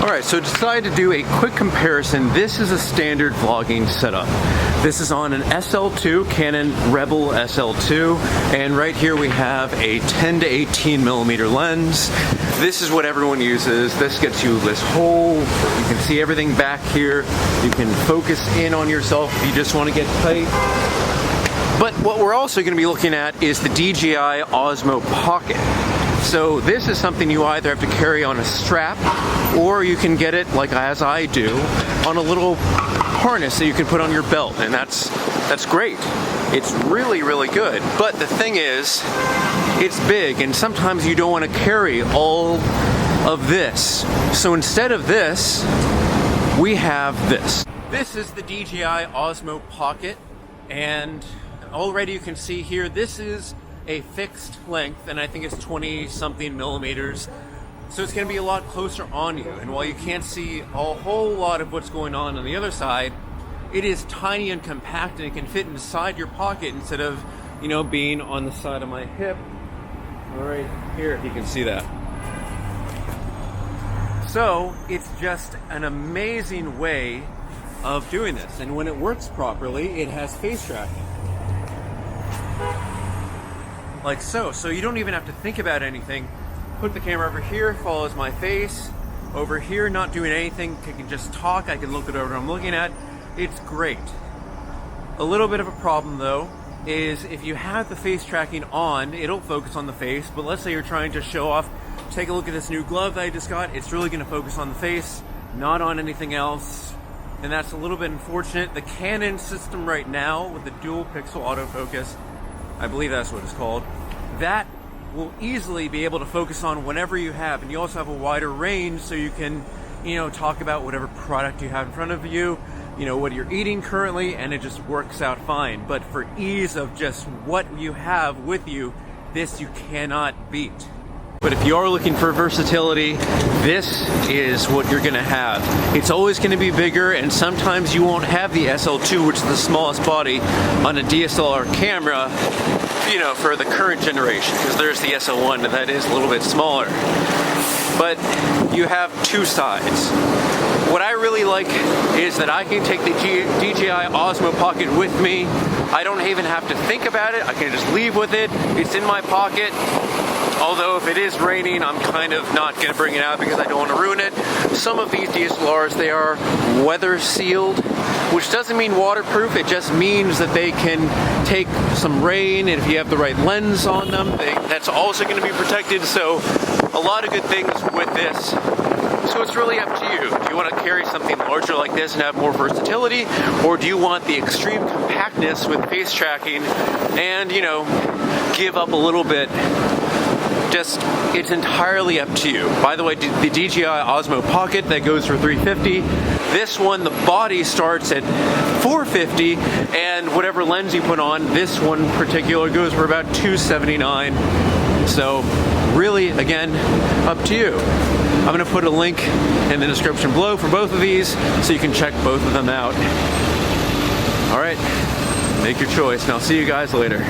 Alright, so decided to do a quick comparison. This is a standard vlogging setup. This is on an SL2, Canon Rebel SL2, and right here we have a 10 to 18 millimeter lens. This is what everyone uses. This gets you this whole, you can see everything back here. You can focus in on yourself if you just want to get tight. But what we're also going to be looking at is the DJI Osmo Pocket. So this is something you either have to carry on a strap, or you can get it, like as I do, on a little harness that you can put on your belt, and that's great. It's really, really good. But the thing is, it's big, and sometimes you don't want to carry all of this. So instead of this, we have this. This is the DJI Osmo Pocket, and already you can see here, this is a fixed length, and I think it's 20 something millimeters. So it's going to be a lot closer on you, and while you can't see a whole lot of what's going on the other side, it is tiny and compact, and it can fit inside your pocket instead of, you know, being on the side of my hip. Right here, if you can see that. So it's just an amazing way of doing this, and when it works properly, it has face tracking. Like so. So you don't even have to think about anything. Put the camera over here, follows my face. Over here, not doing anything, I can just talk, I can look at what I'm looking at. It's great. A little bit of a problem though is if you have the face tracking on, it'll focus on the face, but let's say you're trying to show off, take a look at this new glove that I just got, it's really gonna focus on the face, not on anything else. And that's a little bit unfortunate. The Canon system right now with the dual pixel autofocus, I believe that's what it's called, that will easily be able to focus on whatever you have, and you also have a wider range so you can, you know, talk about whatever product you have in front of you, you know, what you're eating currently, and it just works out fine. But for ease of just what you have with you, this you cannot beat. But if you are looking for versatility, this is what you're gonna have. It's always gonna be bigger, and sometimes you won't have the SL2, which is the smallest body, on a DSLR camera, you know, for the current generation, because there's the SL1 that is a little bit smaller. But you have two sides. What I really like is that I can take the DJI Osmo Pocket with me. I don't even have to think about it. I can just leave with it. It's in my pocket. Although if it is raining, I'm kind of not going to bring it out because I don't want to ruin it. Some of these DSLRs, they are weather sealed, which doesn't mean waterproof. It just means that they can take some rain, and if you have the right lens on them, that's also going to be protected. So a lot of good things with this. So it's really up to you. Do you want to carry something larger like this and have more versatility, or do you want the extreme compactness with face tracking and, you know, give up a little bit? Just, it's entirely up to you. By the way, the DJI Osmo Pocket, that goes for $350. This one, the body starts at $450, and whatever lens you put on, this one in particular goes for about $279. So really, again, up to you. I'm gonna put a link in the description below for both of these so you can check both of them out. All right, make your choice, and I'll see you guys later.